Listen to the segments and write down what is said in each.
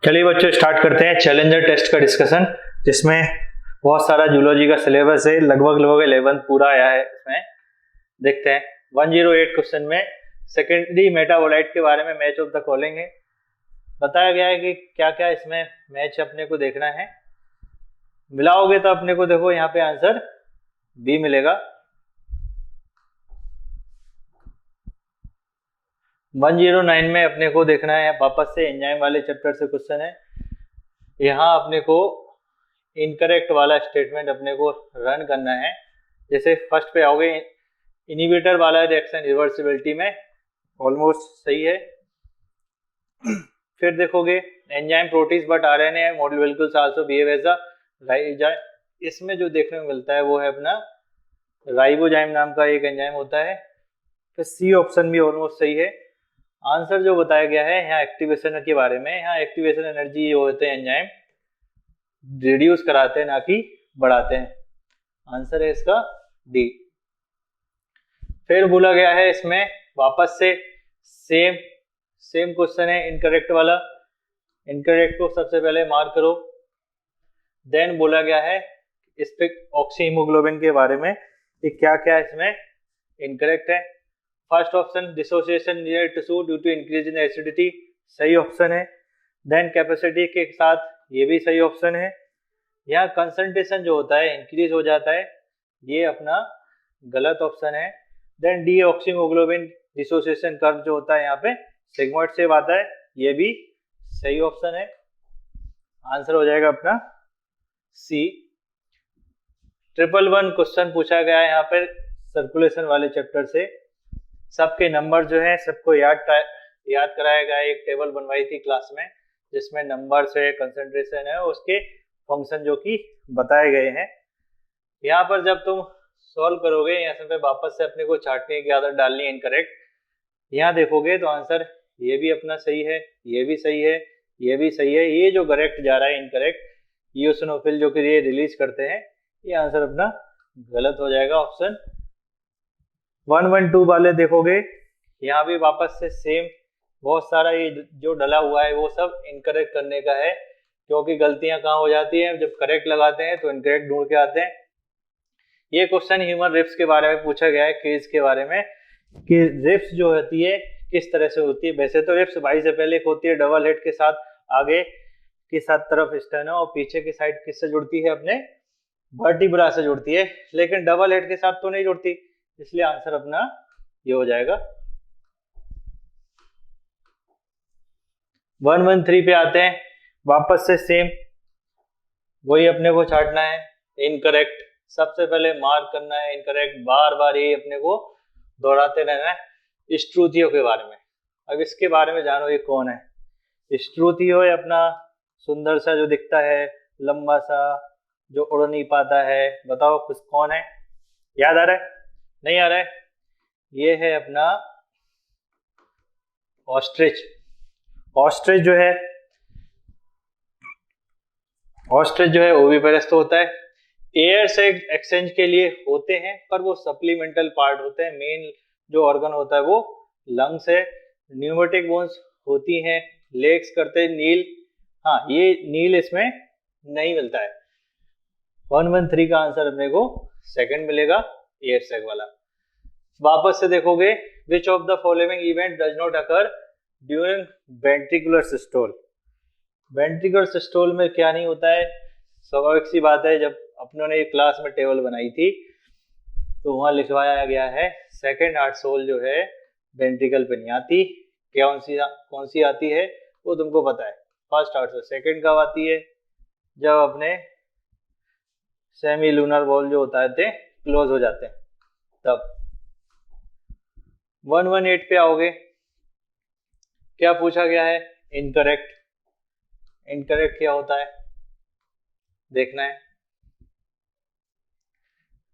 चलिए बच्चों स्टार्ट करते हैं चैलेंजर टेस्ट का डिस्कशन, जिसमें बहुत सारा जूलॉजी का सिलेबस है, लगभग 11 पूरा आया है। इसमें देखते हैं 108 क्वेश्चन में सेकेंडरी मेटाबोलाइट के बारे में मैच ऑफ द फॉलोइंग है। बताया गया है कि क्या क्या इसमें मैच अपने को देखना है। मिलाओगे तो अपने को देखो यहाँ पे आंसर बी मिलेगा। 109 में अपने को देखना है, वापस से एंजाइम वाले चैप्टर से क्वेश्चन है। यहाँ अपने को इनकरेक्ट वाला स्टेटमेंट अपने को रन करना है। जैसे फर्स्ट पे आओगे, इनिबिटर वाला रिएक्शन रिवर्सिबिलिटी में ऑलमोस्ट सही है। फिर देखोगे enzyme protease but RNA molecules also behave as a ribozyme. इसमें जो देखने को मिलता है वो है अपना राइबोजाइम नाम का एक एंजाइम होता है। फिर सी ऑप्शन भी ऑलमोस्ट सही है। आंसर जो बताया गया है यहाँ एक्टिवेशन के बारे में, यहाँ एक्टिवेशन एनर्जी जो होते हैं एंजाइम रिड्यूस कराते हैं ना कि बढ़ाते हैं। आंसर है इसका डी। फिर बोला गया है इसमें वापस से सेम क्वेश्चन है, इनकरेक्ट वाला। इनकरेक्ट को सबसे पहले मार्क करो। देन बोला गया है इस पे ऑक्सी हीमोग्लोबिन के बारे में कि क्या क्या इसमें इनकरेक्ट है। First option dissociation near tissue due to increase in acidity, सही ऑप्शन है। देन कैपेसिटी के साथ ये भी सही ऑप्शन है। यहाँ कंसंट्रेशन जो होता है इंक्रीज हो जाता है, ये अपना गलत ऑप्शन है। Then deoxy haemoglobin dissociation curve जो होता है यहाँ पे सिग्मोइड से आता है, ये भी सही ऑप्शन है। आंसर हो जाएगा अपना सी। 111 क्वेश्चन पूछा गया है यहाँ पर सर्कुलेशन वाले चैप्टर से। सबके नंबर जो है सबको याद कराया गया है। एक टेबल बनवाई थी क्लास में जिसमें नंबर से कंसंट्रेशन है उसके फंक्शन जो कि बताए गए हैं। यहाँ पर जब तुम सॉल्व करोगे यहाँ पे वापस से अपने को छांटने की आदत डालनी है इनकरेक्ट। यहाँ देखोगे तो आंसर ये भी अपना सही है, ये भी सही है, ये भी सही है। ये जो करेक्ट जा रहा है इनकरेक्ट, ईओसिनोफिल जो कि ये रिलीज करते हैं, ये आंसर अपना गलत हो जाएगा ऑप्शन 112 वाले। देखोगे यहाँ भी वापस से सेम बहुत सारा ये जो डला हुआ है वो सब इनकरेक्ट करने का है, क्योंकि गलतियां कहाँ हो जाती हैं जब करेक्ट लगाते हैं तो इनकरेक्ट ढूंढ के आते हैं। ये क्वेश्चन ह्यूमन रिब्स के बारे में पूछा गया है, केस के बारे में कि रिब्स जो होती है किस तरह से होती है। वैसे तो रिब्स बाई से पहले होती है डबल हेड के साथ, आगे की साथ तरफ स्टेनो और पीछे की साइड किससे जुड़ती है, अपने वर्टिब्रा से जुड़ती है, लेकिन डबल हेड के साथ तो नहीं जुड़ती, इसलिए आंसर अपना ये हो जाएगा। 113 पे आते हैं, वापस से सेम वही अपने को छांटना है इनकरेक्ट। सबसे पहले मार्क करना है इनकरेक्ट, बार बार ये अपने को दोहराते रहना है। स्ट्रूथियो के बारे में, अब इसके बारे में जानो ये कौन है। स्ट्रूथियो है अपना सुंदर सा जो दिखता है, लंबा सा, जो उड़ नहीं पाता है। बताओ कुछ कौन है, याद आ रहा है? नहीं आ रहा है? ये है अपना ऑस्ट्रिच। ऑस्ट्रिच जो है ओविपेरस तो होता है। एयर से एक्सचेंज के लिए होते हैं, पर वो सप्लीमेंटल पार्ट होते हैं। मेन जो ऑर्गन होता है वो लंग्स है। न्यूमेटिक बोन्स होती हैं, लेग्स करते हैं नील। हाँ, ये नील इसमें नहीं मिलता है। 113 का आंसर अपने को सेकंड मिलेगा, एयर सैक वाला। वापस से देखोगे which of the following event does not occur during ventricular systole. Ventricular systole में क्या नहीं होता है, स्वाभाविक सी बात है। जब अपनों ने क्लास में टेबल बनाई थी तो वहां लिखवाया गया है सेकंड हार्ट सोल जो है वेंट्रिकल पे नहीं आती। कौन सी आती है वो तुमको पता है। First heart soul. सेकंड कब आती है, जब अपने सेमी लूनर बॉल जो होता है क्लोज हो जाते हैं तब। 118 पे आओगे, क्या पूछा गया है, इनकरेक्ट। इनकरेक्ट क्या होता है देखना है।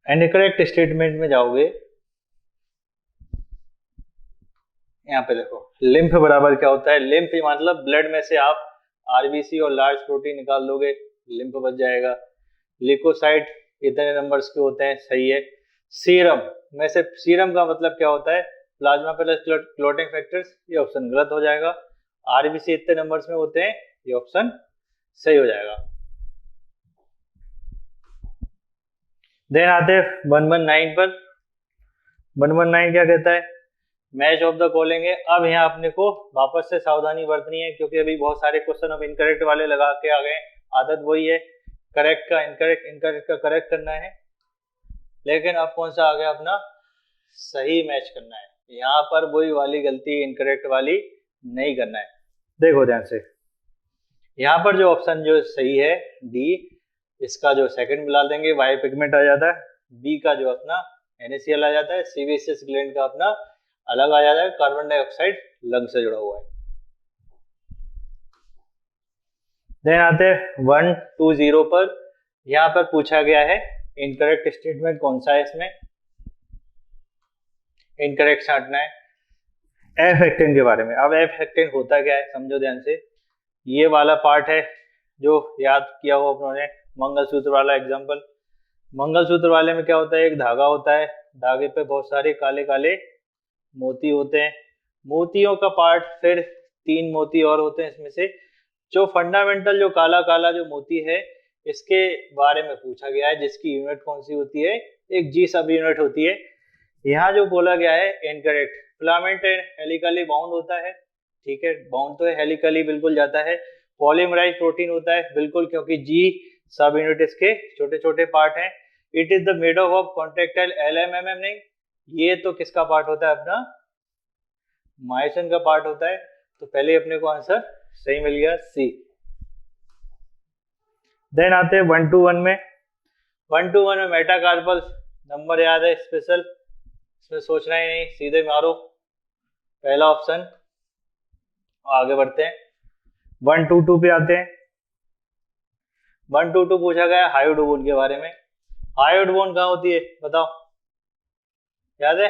इनकरेक्ट स्टेटमेंट में जाओगे, यहाँ पे देखो लिम्फ बराबर क्या होता है। लिम्फ मतलब ब्लड में से आप आरबीसी और लार्ज प्रोटीन निकाल दोगे, लिम्फ बच जाएगा। लिकोसाइट इतने नंबर्स के होते हैं, सही है। सीरम में से, सीरम का मतलब क्या होता है, प्लाज्मा प्लस क्लोटिंग फैक्टर्स, ये ऑप्शन गलत हो जाएगा। आरबीसी इतने नंबर्स में होते हैं, ये ऑप्शन सही हो जाएगा। देन आते 119 पर। 119 क्या कहता है, मैच ऑफ द कॉलिंग है। अब यहाँ अपने को वापस से सावधानी बरतनी है, क्योंकि अभी बहुत सारे क्वेश्चन अब इनकरेक्ट वाले लगा के आ गए। आदत वही है, करेक्ट का इनकरेक्ट, इनकरेक्ट का करेक्ट करना है, लेकिन अब कौन सा आ गया अपना, सही मैच करना है। यहाँ पर वही वाली गलती इनकरेक्ट वाली नहीं करना है। देखो ध्यान से, यहाँ पर जो ऑप्शन जो सही है डी, इसका जो सेकंड मिला देंगे वाई पिगमेंट आ जाता है, बी का जो अपना NaCl आ जाता है, सीबीसीएस ग्लैंड का अपना अलग आ जाता है, कार्बन डाइऑक्साइड लंग से जुड़ा हुआ है। देन आते 120 पर। यहाँ पर पूछा गया है इनकरेक्ट स्टेटमेंट कौन सा है, इसमें इनकरेक्ट छांटना है एफ हेक्टेन के बारे में। अब एफ हेक्टेन होता क्या है समझो ध्यान से, ये वाला पार्ट है जो याद किया हो अपनों ने, मंगलसूत्र वाला एग्जांपल। मंगलसूत्र वाले में क्या होता है, एक धागा होता है, धागे पे बहुत सारे काले काले मोती होते हैं। मोतियों का पार्ट फिर 3 मोती और होते हैं इसमें से। जो फंडामेंटल जो काला काला जो मोती है, इसके बारे में पूछा गया है, जिसकी यूनिट कौन सी होती है, एक जी सब यूनिट होती है। यहाँ जो बोला गया है इनकरेक्ट, फिलामेंट हेलिकली बाउंड होता है, ठीक है, बाउंड तो है, हेलिकली बिल्कुल जाता है। पॉलीमराइज प्रोटीन होता है बिल्कुल, क्योंकि जी सब यूनिट इसके छोटे छोटे पार्ट हैं। It is the made of contractile LMMM, नहीं, ये तो किसका पार्ट होता है अपना, मायोसिन का पार्ट होता है। तो पहले अपने को आंसर सही मिल गया सी। देन आते हैं 121 में। 121 में मेटाकार्पल नंबर याद है स्पेशल, इसमें सोचना ही नहीं, सीधे मारो पहला ऑप्शन। आगे बढ़ते हैं 122 पे आते हैं। 122 पूछा गया हायोड बोन के बारे में। हायोड बोन कहाँ होती है बताओ, याद है?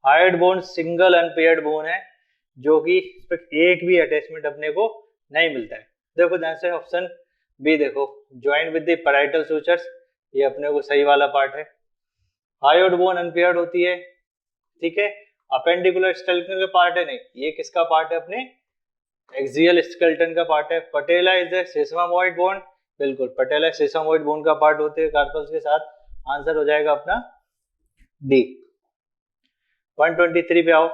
Hyoid bone single unpaired bone है, जो कि एक भी अटैचमेंट अपने को नहीं मिलता है। देखो ध्यान से ऑप्शन बी देखो, joint with the parietal sutures, ये अपने को सही वाला पार्ट है। हायोड बोन अनपेयर्ड होती है, ठीक है, अपेंडिकुलर स्केलेटन का पार्ट है नहीं, ये किसका पार्ट है, अपने एक्सियल स्केलेटन का पार्ट है। पटेला इज द सेसामोइड बोन, बिल्कुल पटेला सेसामोइड बोन का पार्ट होते हैं कार्पल्स के साथ। आंसर हो जाएगा अपना डी। 123 पे आओ।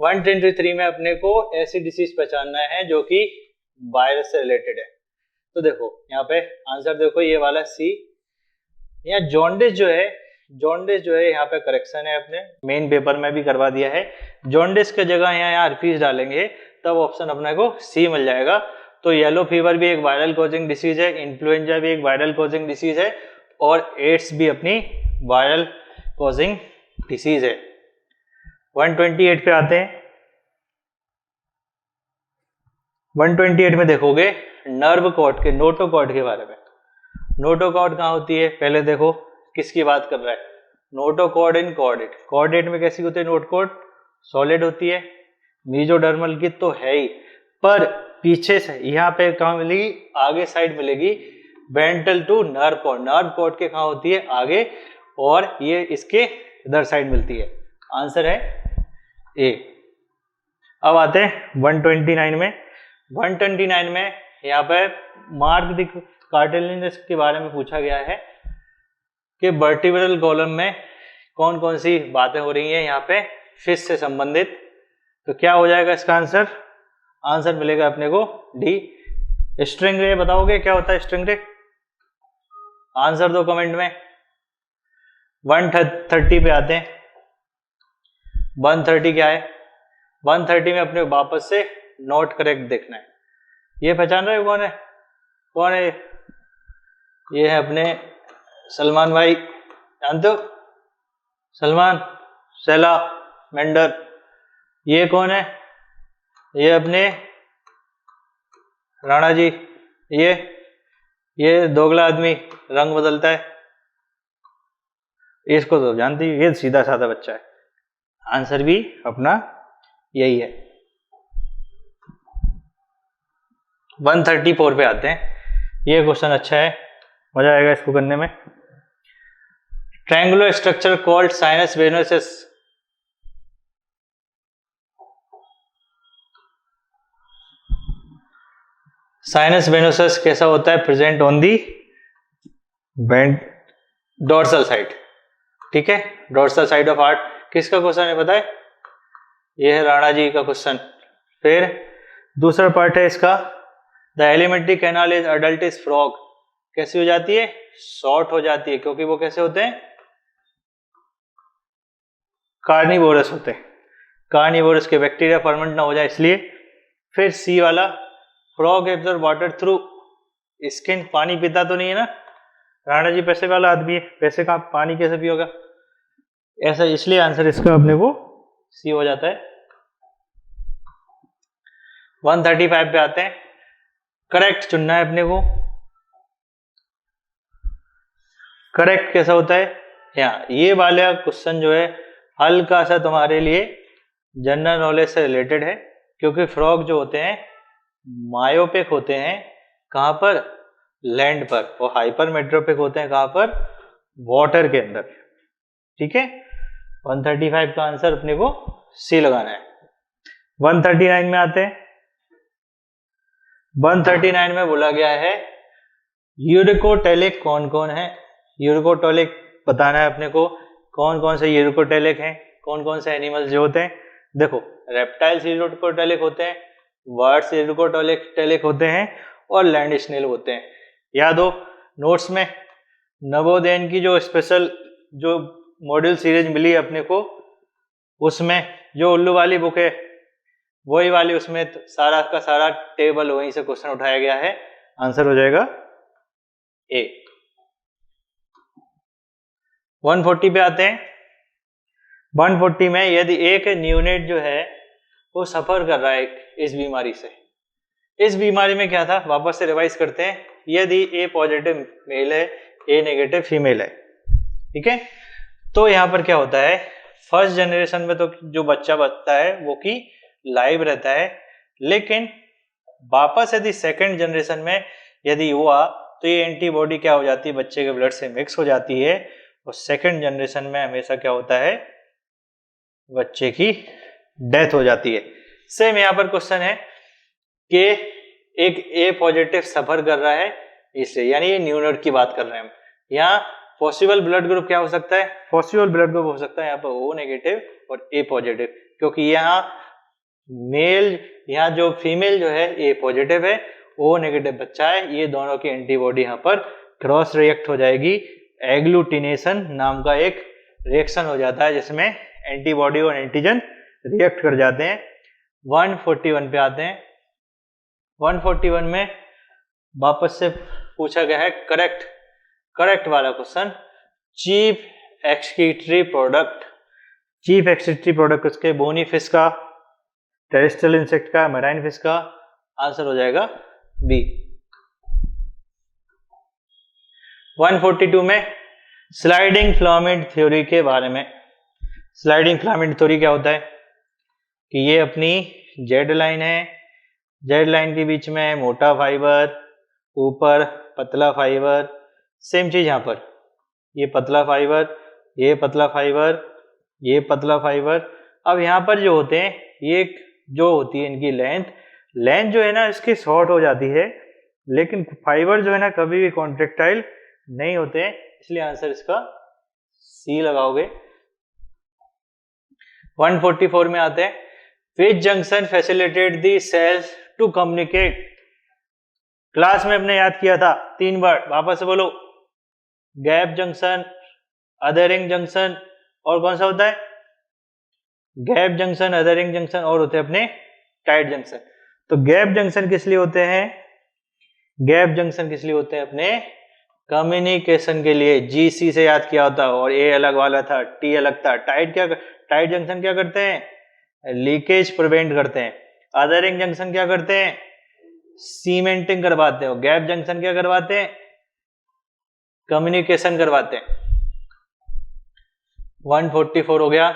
123 में अपने को ऐसी डिसीज पहचानना है जो कि वायरस से रिलेटेड है। तो देखो यहाँ पे आंसर देखो, ये वाला सी। यहाँ जॉन्डिस जो है, जॉन्डिस जो है यहाँ पे करेक्शन है, अपने मेन पेपर में भी करवा दिया है। जॉन्डिस के जगह यहाँ हर्पीस डालेंगे तब ऑप्शन अपने को सी मिल जाएगा। तो येलो फीवर भी एक वायरल कॉजिंग डिसीज है, इन्फ्लुएंजा भी एक वायरल कॉजिंग डिसीज है, और एड्स भी अपनी वायरल कॉजिंग डिसीज है। 128 पे आते हैं। 128 में देखोगे नर्व कॉर्ड के, नोटोकॉर्ड के बारे में। नोटोकॉर्ड कहाँ होती है पहले देखो, किसकी बात कर रहा है, नोटोकॉर्ड इन कॉर्डेट। कॉर्डेट में कैसी होती है नोटोकॉर्ड, सॉलिड होती है। मीजोडर्मल की तो है ही, पर पीछे से यहाँ पे कहाँ मिलेगी, आगे साइड मिलेगी, ventral to nerve cord. Nerve cord के कहाँ होती है, आगे, और ये इसके इधर साइड मिलती है। आंसर है ए। अब आते हैं 129 में। 129 में यहाँ पे मार्क द कार्टिलेज के बारे में पूछा गया है कि वर्टिब्रल कॉलम में कौन कौन सी बातें हो रही हैं यहाँ पे फिश से संबंधित। तो क्या हो जाएगा इसका आंसर, आंसर मिलेगा अपने को डी। स्ट्रिंग रे बताओगे क्या होता है स्ट्रिंग रे, आंसर दो कमेंट में। 130 पे आते हैं। 130 क्या है, 130 में अपने वापस से नोट करेक्ट देखना है। ये पहचान रहे हो कौन है, कौन है ये है अपने सलमान भाई, जानते हो सलमान सैला मेंडर। ये कौन है, ये अपने राणा जी। ये दोगला आदमी रंग बदलता है, इसको तो जानती है, ये सीधा साधा बच्चा है। आंसर भी अपना यही है। 134 पे आते हैं। ये क्वेश्चन अच्छा है, मजा आएगा इसको करने में। Triangular structure called sinus venosus. Sinus venosus कैसा होता है, present on the dorsal side, ठीक है, डोर्सल साइड ऑफ हार्ट। किसका क्वेश्चन है पता है, ये है राणा जी का क्वेश्चन। फिर दूसरा पार्ट है इसका, the alimentary canal is adult's frog, कैसी हो जाती है, शॉर्ट हो जाती है, क्योंकि वो कैसे होते हैं, कार्निवोरस होते हैं, कार्निवोरस के बैक्टीरिया फर्मेंट ना हो जाए इसलिए। फिर सी वाला, frog absorb water through skin, पानी पीता तो नहीं है ना, राणा जी पैसे वाला आदमी है, पैसे का पानी कैसे पियोगा, ऐसा, इसलिए आंसर इसका अपने को सी हो जाता है। 135 पे आते हैं, करेक्ट चुनना है अपने को। करेक्ट कैसा होता है, यहाँ ये वाला क्वेश्चन जो है हल्का सा तुम्हारे लिए जनरल नॉलेज से रिलेटेड है, क्योंकि फ्रॉग जो होते हैं मायोपिक होते हैं, कहां पर, लैंड पर, और हाइपरमेट्रोपिक होते हैं कहां पर, वाटर के अंदर, ठीक है। 135 का आंसर अपने को सी लगाना है। 139 में आते हैं, 139 में बोला गया है यूरिकोटेलिक कौन कौन है, यूरिकोटेलिक बताना है अपने को, कौन कौन से यूरिकोटेलिक हैं, कौन कौन से एनिमल्स जो होते हैं। देखो रेप्टाइल्स यूरिकोटेलिक होते हैं, बर्ड्स यूरिकोटेलिक होते हैं, और लैंड स्नेल होते हैं। याद हो नोट्स में नवोदयन की जो स्पेशल जो मॉड्यूल सीरीज मिली अपने को, उसमें जो उल्लू वाली बुक है वही वाली, उसमें सारा का सारा टेबल वहीं से क्वेश्चन उठाया गया है, आंसर हो जाएगा ए। 140 पे आते हैं। 140 में यदि एक न्यूनेट जो है वो सफर कर रहा है इस बीमारी से, इस बीमारी में क्या था, वापस से रिवाइज करते हैं, यदि ए पॉजिटिव मेल है, ए नेगेटिव फीमेल है, ठीक है, तो यहाँ पर क्या होता है, फर्स्ट जनरेशन में तो जो बच्चा बचता है वो की लाइव रहता है, लेकिन वापस यदि सेकंड जनरेशन में यदि हुआ तो ये एंटीबॉडी क्या हो जाती है, बच्चे के ब्लड से मिक्स हो जाती है, और सेकंड जनरेशन में हमेशा क्या होता है, बच्चे की डेथ हो जाती है। सेम यहाँ पर क्वेश्चन है कि एक ए पॉजिटिव सफर कर रहा है इससे, यानी ये न्यूनेट की बात कर रहे हैं हम। यहाँ पॉसिबल ब्लड ग्रुप क्या हो सकता है, पॉसिबल ब्लड ग्रुप हो सकता है यहाँ पर ओ नेगेटिव और ए पॉजिटिव, क्योंकि यहाँ मेल, यहाँ जो फीमेल जो है ए पॉजिटिव है, ओ नेगेटिव बच्चा है, ये दोनों की एंटीबॉडी यहाँ पर क्रॉस रिएक्ट हो जाएगी, एग्लूटिनेशन नाम का एक रिएक्शन हो जाता है जिसमें एंटीबॉडी और एंटीजन रिएक्ट कर जाते हैं। 141 पे आते हैं। 141 में वापस से पूछा गया है करेक्ट वाला question, chief excretory product, chief excretory product उसके बोनी फिश का, टेरेस्ट्रियल इंसेक्ट का, मैराइन फिश का, आंसर हो जाएगा बी। 142 में स्लाइडिंग फिलामेंट थ्योरी के बारे में। स्लाइडिंग फिलामेंट थ्योरी क्या होता है कि ये अपनी जेड लाइन है, जेड लाइन के बीच में मोटा फाइबर, ऊपर पतला फाइबर, सेम चीज यहाँ पर, ये पतला फाइबर, ये पतला फाइबर, ये पतला फाइबर। अब यहाँ पर जो होते हैं, ये जो होती है इनकी लेंथ जो है ना इसकी शॉर्ट हो जाती है, लेकिन फाइबर जो है ना कभी भी कॉन्ट्रेक्टाइल नहीं होते हैं, इसलिए आंसर इसका सी लगाओगे। 144 में आते हैं, which junction facilitate the cells to communicate. Class में हमने याद किया था 3 बार, वापस से बोलो, गैप जंक्शन, अदरिंग जंक्शन, और कौन सा होता है, गैप जंक्शन, अदरिंग जंक्शन, और होते हैं अपने टाइट जंक्शन। तो गैप जंक्शन किस लिए होते हैं, गैप जंक्शन किस लिए होते हैं, अपने कम्युनिकेशन के लिए, जीसी से याद किया होता, और ए अलग वाला था, टी अलग था। टाइट जंक्शन क्या करते हैं, लीकेज प्रिवेंट करते हैं। अदरिंग जंक्शन क्या करते हैं, सीमेंटिंग करवाते हैं। गैप जंक्शन क्या करवाते हैं, कम्युनिकेशन करवाते हैं। 144 हो गया।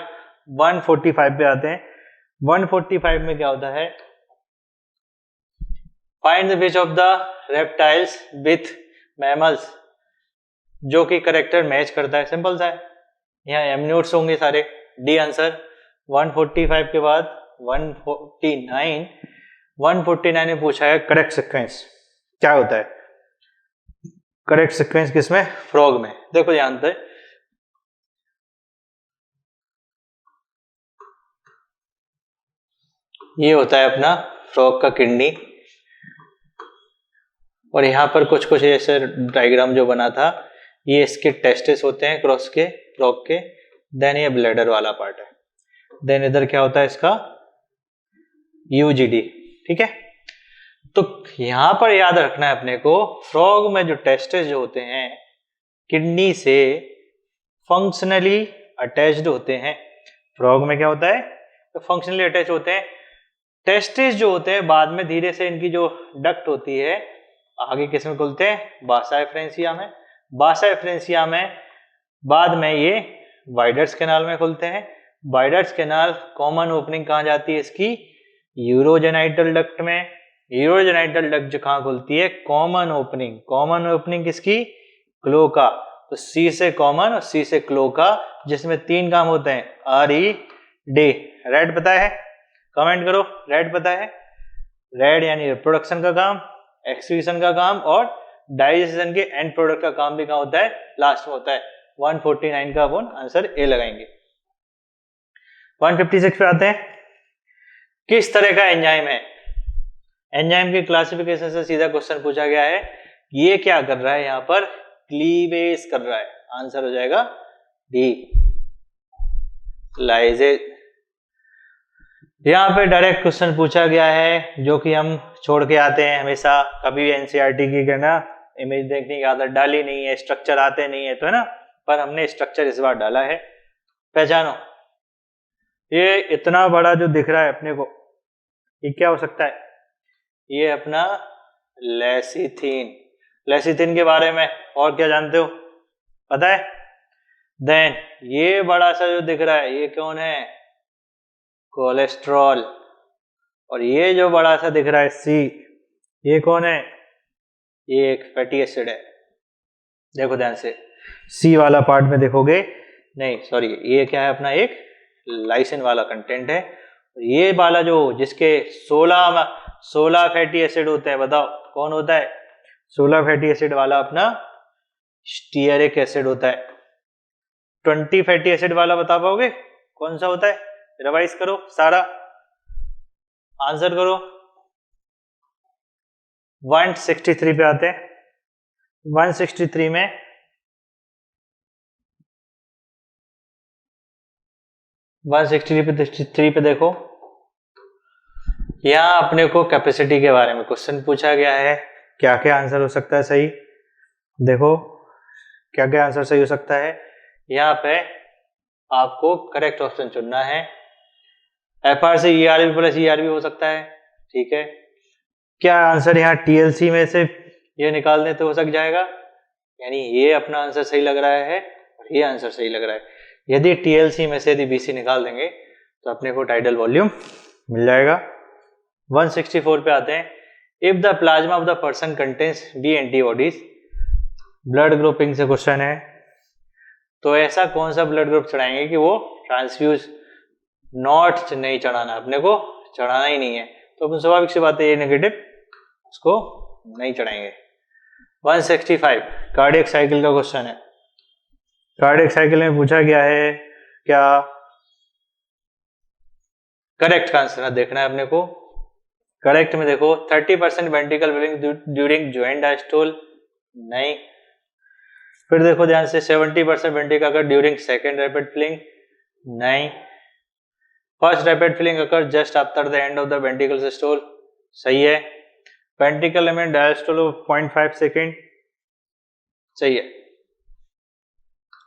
145 पे आते हैं। 145 में क्या होता है, find the which of the reptiles with mammals, जो कि करेक्टर मैच करता है। सिंपल सा है, यहाँ एमन्यूट्स होंगे सारे, डी आंसर। 145 के बाद 149 में पूछा है करेक्ट सीक्वेंस। क्या होता है करेक्ट सीक्वेंस किसमें, फ्रॉग में। देखो ध्यान से, ये होता है अपना फ्रॉग का किडनी, और यहाँ पर कुछ कुछ ऐसे डायग्राम जो बना था, ये इसके टेस्टिस होते हैं क्रॉस के, फ्रॉग के। देन ये ब्लैडर वाला पार्ट है। देन इधर क्या होता है इसका, यूजीडी। ठीक है, तो यहां पर याद रखना है अपने को, फ्रॉग में जो टेस्टिस जो होते हैं किडनी से फंक्शनली अटैच्ड होते हैं। फ्रॉग में क्या होता है, तो फंक्शनली अटैच होते हैं। टेस्टिस जो होते हैं बाद में धीरे से इनकी जो डक्ट होती है आगे किस में खुलते हैं, बासा एफरेंसिया में। बासा एफरेंसिया में बाद में ये वाइडर्स कैनाल में खुलते हैं। वाइडर्स कैनाल कॉमन ओपनिंग कहाँ जाती है इसकी, यूरोजेनाइटल डक्ट में। यूरोजेनाइटल डक्ट जो कहाँ खुलती है, कॉमन ओपनिंग। कॉमन ओपनिंग किसकी, क्लोका। तो सी से कॉमन और सी से क्लोका, जिसमें 3 काम होते हैं, आर ई डी। रेड पता है, कमेंट करो, रेड पता है। रेड यानी रिप्रोडक्शन का काम, एक्सक्रीशन का काम, और डाइजेशन के एंड प्रोडक्ट का काम भी कहाँ होता है, लास्ट में होता है। 149 का अपन आंसर ए लगाएंगे। 156 पे आते हैं, किस तरह का एंजाइम है। एंजाइम के क्लासिफिकेशन से सीधा क्वेश्चन पूछा गया है, ये क्या कर रहा है, यहाँ पर क्लीवेज कर रहा है। आंसर हो जाएगा डी, लाइजेज। यहाँ पे डायरेक्ट क्वेश्चन पूछा गया है जो कि हम छोड़ के आते हैं हमेशा, कभी एनसीईआरटी की कहना इमेज देखने की आदत डाली नहीं है, स्ट्रक्चर आते नहीं है, तो है ना, पर हमने स्ट्रक्चर इस बार डाला है। पहचानो, ये इतना बड़ा जो दिख रहा है अपने को, ये क्या हो सकता है, ये अपना लेसिथिन। लेसिथिन के बारे में और क्या जानते हो, पता है। देन ये बड़ा सा जो दिख रहा है ये कौन है, कोलेस्ट्रॉल। और ये जो बड़ा सा दिख रहा है सी, ये कौन है, ये एक फैटी एसिड है। देखो ध्यान से, सी वाला पार्ट में देखोगे, नहीं सॉरी, ये क्या है अपना, एक लाइसिन वाला कंटेंट है। ये वाला जो जिसके 16 फैटी एसिड होते हैं, बताओ कौन होता है, 16 फैटी एसिड वाला अपना स्टीयरिक एसिड होता है। 20 फैटी एसिड वाला बता पाओगे कौन सा होता है, रिवाइज करो सारा, आंसर करो। 163 पे आते हैं। 163 में पे देखो, यहां अपने को कैपेसिटी के बारे में क्वेश्चन पूछा गया है। क्या क्या आंसर हो सकता है सही, देखो क्या क्या आंसर सही हो सकता है। यहाँ पे आपको करेक्ट ऑप्शन चुनना है। एफआर से ईआरबी प्लस ईआरबी हो सकता है, ठीक है। क्या आंसर यहाँ टीएलसी में से ये निकाल दें तो हो सक जाएगा, यानी ये अपना आंसर सही लग रहा है और ये आंसर सही लग रहा है। यदि टीएलसी में से यदि बीसी निकाल देंगे तो अपने को टाइडल वॉल्यूम मिल जाएगा। 164 पे आते हैं। If the plasma of the person contains B antibodies, blood grouping से क्वेश्चन है, तो ऐसा कौन सा ब्लड ग्रुप चढ़ाएंगे कि वो ट्रांसफ्यूज नॉट नहीं चढ़ाना, अपने को चढ़ाना ही नहीं है, तो अपन स्वाभाविक सी बात है ये नेगेटिव, उसको नहीं चढ़ाएंगे। 165 कार्डियक साइकिल का क्वेश्चन है। कार्डियक साइकिल में पूछा गया है क्या, करेक्ट का आंसर देखना है अपने को। करेक्ट में देखो 30% ventricle filling during joint diastole, नहीं। फिर देखो ध्यान से 70% ventricle occur during second rapid filling, नहीं। First rapid filling occur just after the end of the ventricle systole, सही है। वेंट्रिकल में डायस्टोल 0.5 सेकेंड, सही है।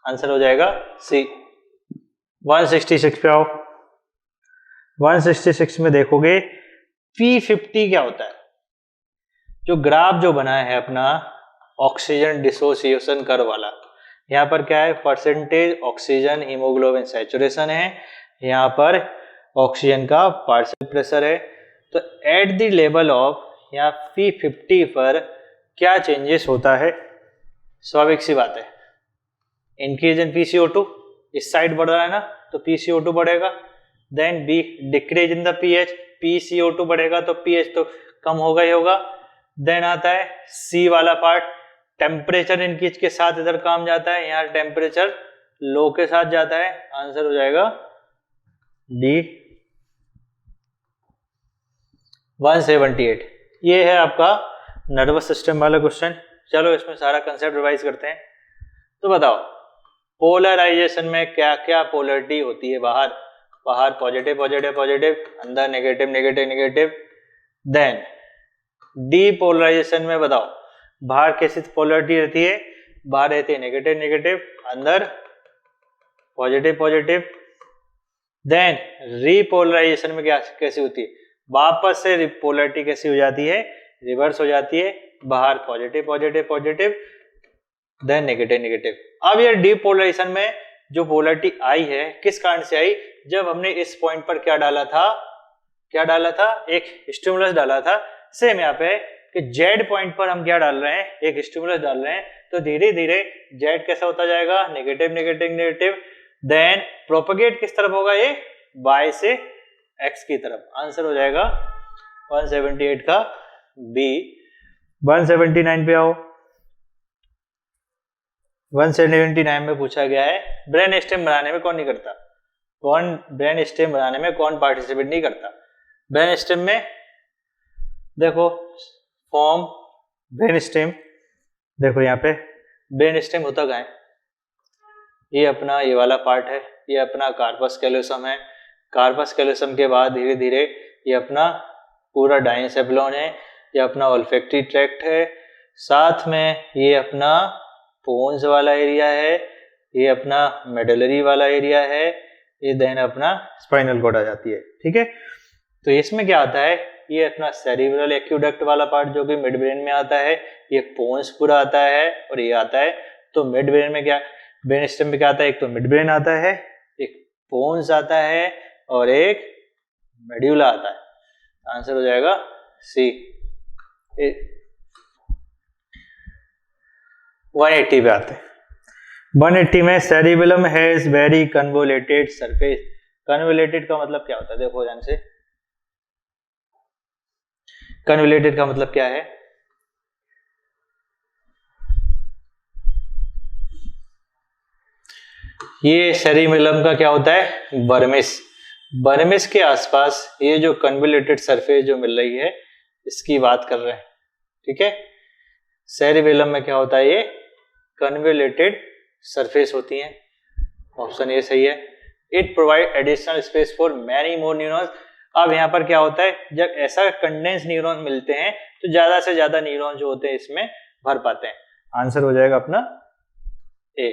आंसर हो जाएगा सी। 166 पे आओ। 166 में देखोगे P50 क्या होता है, जो ग्राफ जो बना है अपना ऑक्सीजन डिसोसिएशन कर्व वाला, यहाँ पर क्या है, परसेंटेज ऑक्सीजन हीमोग्लोबिन सैचुरेशन है, यहाँ पर ऑक्सीजन का पार्शियल प्रेशर है। तो एट द लेवल ऑफ यहाँ P50 पर क्या चेंजेस होता है, स्वाभाविक सी बात है, इंक्रीज इन PCO2, इस साइड बढ़ रहा है ना तो PCO2 बढ़ेगा। Then B decrease in the pH, PCO2 बढ़ेगा तो पीएच तो कम होगा ही होगा। देन आता है सी वाला पार्ट, टेम्परेचर इंक्रीज के साथ इधर काम जाता है, यहाँ टेम्परेचर लो के साथ जाता है। आंसर हो जाएगा डी 178। ये है आपका नर्वस सिस्टम वाला क्वेश्चन। चलो इसमें सारा कंसेप्ट रिवाइज करते हैं। तो बताओ पोलराइजेशन में क्या क्या पोलरिटी होती है? बाहर बाहर पॉजिटिव पॉजिटिव पॉजिटिव, अंदर negative negative negative. Then depolarisation में बताओ बाहर कैसी पोलरिटी रहती है? बाहर रहती है नेगेटिव नेगेटिव, अंदर पॉजिटिव पॉजिटिव। देन रीपोलराइजेशन में क्या कैसी होती है? वापस से पोलरिटी कैसी हो जाती है? रिवर्स हो जाती है, बाहर positive positive positive, then negative negative. अब ये डीपोलराइजेशन में जो पोलरिटी आई है किस कारण से आई? जब हमने इस पॉइंट पर क्या डाला था? क्या डाला था? एक स्टिमुलस डाला था। सेम यहाँ पे कि जेड पॉइंट पर हम क्या डाल रहे हैं? एक स्टिमुलस डाल रहे हैं, तो धीरे धीरे जेड कैसा होता जाएगा? Negative negative negative. Then propagate किस तरफ होगा? ये वाई से एक्स की तरफ। आंसर हो जाएगा 178 का बी। 179 पे आओ। 179 में पूछा गया है ब्रेन स्टेम बनाने में कौन नहीं करता? कौन ब्रेन स्टेम बनाने में कौन पार्टिसिपेट नहीं करता? ब्रेन स्टेम में देखो फॉर्म ब्रेन स्टेम, देखो यहाँ पे ब्रेन स्टेम होता क्या है? ये अपना ये वाला पार्ट है, ये अपना कार्पस कैलोसम है। कार्पस कैलोसम के बाद धीरे धीरे ये अपना पूरा डाइनसेफलोन है, ये अपना ओल्फैक्टरी ट्रैक्ट है, साथ में ये अपना पोन्स वाला एरिया है, ये अपना मेडुलरी वाला एरिया है, ये देन अपना स्पाइनल कॉर्ड आ जाती है। ठीक है, तो इसमें क्या आता है? ये अपना सेरिब्रल एक्यूडक्ट वाला पार्ट जो कि मिड ब्रेन में आता है, ये पोन्स पूरा आता है और ये आता है। तो मिड ब्रेन में क्या, ब्रेन स्टेम में क्या आता है? एक तो मिड ब्रेन आता है, एक पोन्स आता है और एक मेड्यूला आता है। आंसर हो जाएगा सी। 180 पे आते हैं। 180 में cerebellum has very convoluted surface. Convoluted का मतलब क्या होता है? देखो ध्यान से, कन्वोलेटेड का मतलब क्या है? ये सेरिबेलम का क्या होता है? बर्मिस। बर्मिस के आसपास ये जो कन्वोलेटेड सरफेस जो मिल रही है इसकी बात कर रहे हैं। ठीक है, सेरिबेलम में क्या होता है? ये कन्वोलेटेड सरफेस होती हैं। ऑप्शन ए सही है। It provide additional space for many more neurons. अब यहाँ पर क्या होता है? जब ऐसा कंडेंस न्यूरॉन मिलते हैं तो ज्यादा से ज्यादा न्यूरॉन जो होते हैं इसमें भर पाते हैं। आंसर हो जाएगा अपना ए।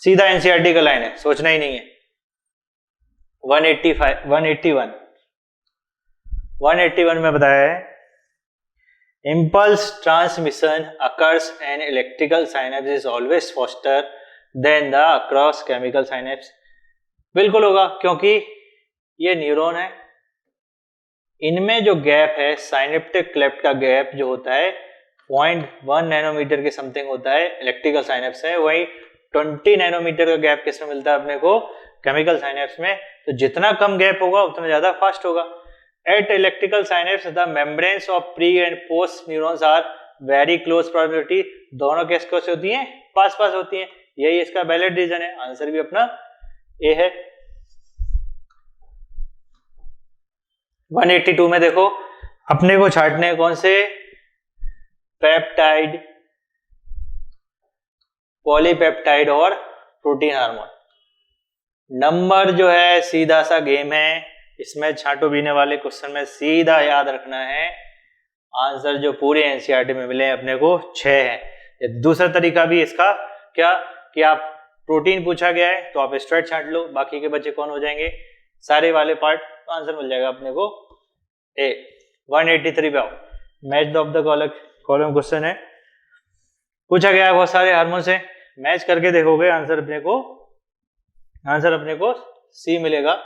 सीधा एनसीईआरटी का लाइन है, सोचना ही नहीं है। 181 में बताया है impulse transmission occurs and electrical synapse is always faster than the across chemical synapse। बिल्कुल होगा, क्योंकि ये न्यूरॉन है, इनमें जो गैप है साइनेप्टिक क्लेफ्ट का गैप जो होता है 0.1 नैनोमीटर के समथिंग होता है इलेक्ट्रिकल साइनेप्स है, वही 20 नैनोमीटर का गैप किसमें मिलता है अपने को? केमिकल साइनेप्स में। तो जितना कम गैप होगा उतना ज्यादा फास्ट होगा। At electrical synapse, the membranes of pre and post neurons are very close proximity। दोनों कैसे कैसे होती हैं? पास पास होती हैं। यही इसका वैलिड रीजन है। आंसर भी अपना ए है। 182 में देखो अपने को छांटने कौन से? पेप्टाइड, पॉलीपेप्टाइड और प्रोटीन हार्मोन। नंबर जो है सीधा सा गेम है, इसमें छांटो बीने वाले क्वेश्चन में सीधा याद रखना है आंसर जो पूरे एनसीईआरटी में मिले अपने को 6 है। दूसरा तरीका भी इसका क्या कि आप प्रोटीन पूछा गया है तो आप स्ट्रेट छांट लो, बाकी के बच्चे कौन हो जाएंगे? सारे वाले पार्ट। तो आंसर मिल जाएगा अपने को ए। 183 पे आओ। Match of the column question है, पूछा गया है बहुत सारे हार्मोन से, मैच करके देखोगे आंसर अपने को सी मिलेगा।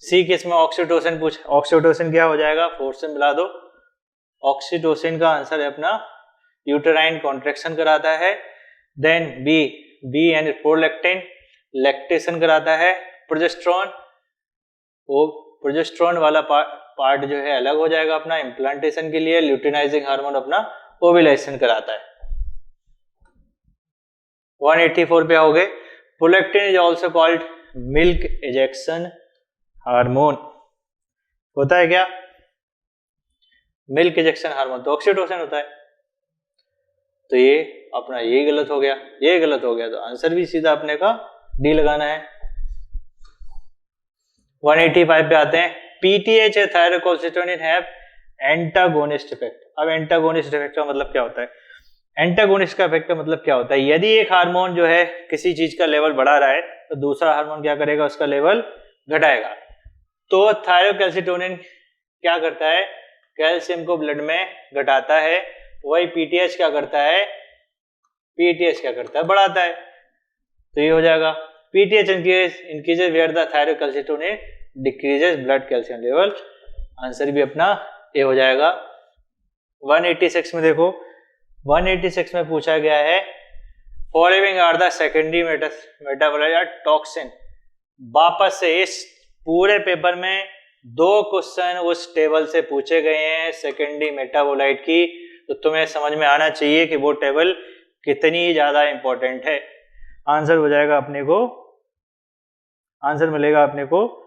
सी किस में? ऑक्सीटोसिन पूछ, ऑक्सीटोसिन क्या हो जाएगा? 4 से मिला दो। ऑक्सीटोसिन का आंसर है अपना यूटेराइन कॉन्ट्रैक्शन कराता है। Then B and prolactin lactation कराता है। प्रोजेस्टेरोन, वो प्रोजेस्टेरोन वाला पार्ट जो है अलग हो जाएगा अपना इम्प्लांटेशन के लिए, ल्यूटिनाइजिंग हार्मोन अपना ओव्यूलेशन कराता है। 184 पे हो गए। Prolactin is also called milk ejection hormone. होता है क्या? मिल्क इजेक्शन हार्मोन तो ऑक्सीटोसिन होता है। तो ये अपना ये गलत हो गया, ये गलत हो गया, तो आंसर भी सीधा अपने का डी लगाना है। 185 पे आते हैं। PTH thyrocalcitonin have antagonist effect. अब एंटागोनिस्ट इफेक्ट का मतलब क्या होता है? एंटागोनिस्ट का इफेक्ट का मतलब क्या होता है? यदि एक हार्मोन जो है किसी चीज का लेवल बढ़ा रहा है तो दूसरा हार्मोन क्या करेगा? उसका लेवल घटाएगा। तो थायरोकैल्सिटोनिन क्या करता है? कैल्शियम को ब्लड में घटाता है। वही पीटीएच क्या करता है? पीटीएच क्या करता है? बढ़ाता है। तो ये हो जाएगा PTH increases where the thyrocalcitonin decreases blood calcium level. Answer भी अपना ए हो जाएगा। 186 में देखो, 186 में पूछा गया है following are the secondary metabolite toxin. वापस से इस पूरे पेपर में 2 क्वेश्चन उस टेबल से पूछे गए हैं सेकेंडरी मेटाबोलाइट की, तो तुम्हें समझ में आना चाहिए कि वो टेबल कितनी ज्यादा इंपॉर्टेंट है। आंसर हो जाएगा अपने को, आंसर मिलेगा अपने को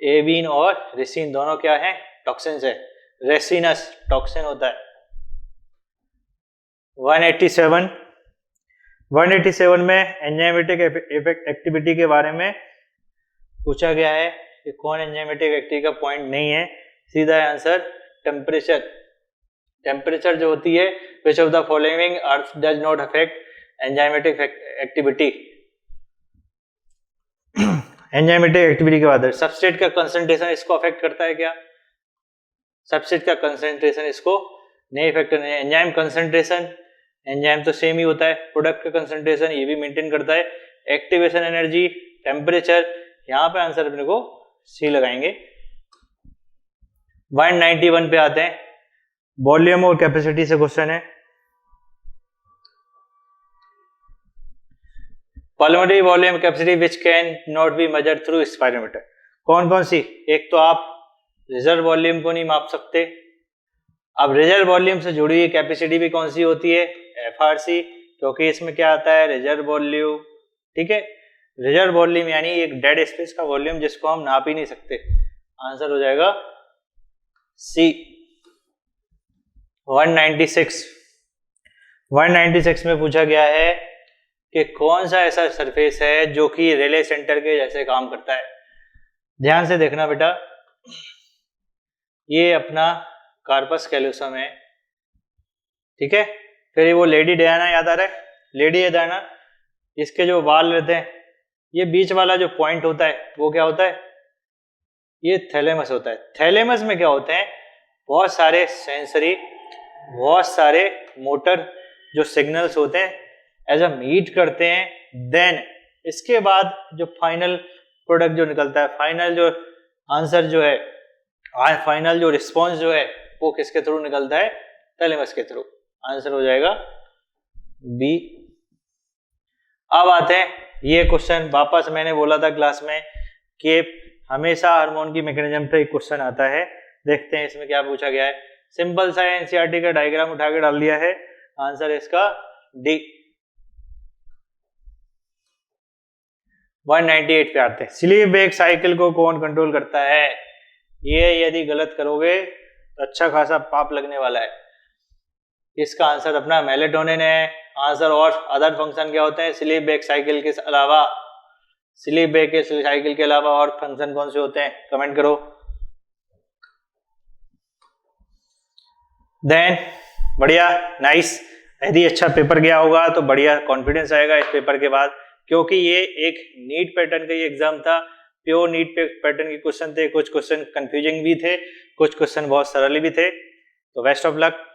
एवीन और रेसिन, दोनों क्या है? टॉक्सिन है। रेसिनस टॉक्सिन होता है। 187 में एंजाइमेटिक एक्टिविटी के बारे में पूछा गया है कि कौन एंजाइमेटिक एक्टिविटी का पॉइंट नहीं है। सीधा आंसर टेम्परेचर। टेम्परेचर जो होती है, which of the following earth does not affect enzymatic activity. Enzymatic activity के बाद सबस्ट्रेट का कंसंट्रेशन इसको अफेक्ट करता है क्या? सबस्ट्रेट का कंसंट्रेशन इसको नहीं अफेक्ट नहीं है। एंजाइम कंसंट्रेशन, एंजाइम तो सेम ही होता है। प्रोडक्ट का कंसंट्रेशन ये भी मेंटेन करता है। एक्टिवेशन एनर्जी, टेम्परेचर, यहाँ पे आंसर अपने को सी लगाएंगे। 191 पे आते हैं। वॉल्यूम और कैपेसिटी से क्वेश्चन है। Pulmonary volume capacity which can not be measured through spirometer. कौन कौन सी? एक तो आप रिजर्व वॉल्यूम को नहीं माप सकते। अब रिजर्व वॉल्यूम से जुड़ी हुई कैपेसिटी भी कौन सी होती है? एफआरसी, क्योंकि इसमें क्या आता है? Reserve volume. ठीक है, रिजर्व वॉल्यूम यानी एक डेड स्पेस का वॉल्यूम जिसको हम नाप ही नहीं सकते। आंसर हो जाएगा सी। 196 में पूछा गया है कि कौन सा ऐसा सरफेस है जो कि रिले सेंटर के जैसे काम करता है। ध्यान से देखना बेटा, ये अपना कार्पस कैल्यूसम है। ठीक है, फिर वो लेडी डायना याद आ रहा है? लेडी डायना, इसके जो बाल रहते हैं, ये बीच वाला जो पॉइंट होता है वो क्या होता है? ये थैलेमस होता है। थैलेमस में क्या होते हैं? बहुत सारे सेंसरी, बहुत सारे मोटर जो सिग्नल्स होते हैं एज अ मीट करते हैं। देन इसके बाद जो फाइनल प्रोडक्ट जो निकलता है, फाइनल जो आंसर जो है, फाइनल जो रिस्पॉन्स जो है वो किसके थ्रू निकलता है? थैलेमस के थ्रू। आंसर हो जाएगा बी। अब आते हैं ये क्वेश्चन, वापस मैंने बोला था क्लास में कि हमेशा हार्मोन की मैकेनिज्म पे एक क्वेश्चन आता है। देखते हैं इसमें क्या पूछा गया है। सिंपल सा एनसीईआरटी का डायग्राम उठा के डाल दिया है। आंसर इसका डी। 198 पे आते हैं। स्लीप वेक साइकिल को कौन कंट्रोल करता है? ये यदि गलत करोगे तो अच्छा खासा पाप लगने वाला है। इसका आंसर अपना मेलेटोनिन है। आंसर और अदर फंक्शन क्या होते हैं स्लीप वेक साइकिल के अलावा? स्लीप वेक के साइकिल के अलावा और फंक्शन कौन से होते हैं? कमेंट करो। देन बढ़िया, नाइस। यदि अच्छा पेपर गया होगा तो बढ़िया कॉन्फिडेंस आएगा इस पेपर के बाद, क्योंकि ये एक नीट पैटर्न का ही एग्जाम था। प्योर नीट पैटर्न के क्वेश्चन थे। कुछ क्वेश्चन कंफ्यूजिंग भी थे, कुछ क्वेश्चन बहुत सरल भी थे। तो बेस्ट ऑफ लक।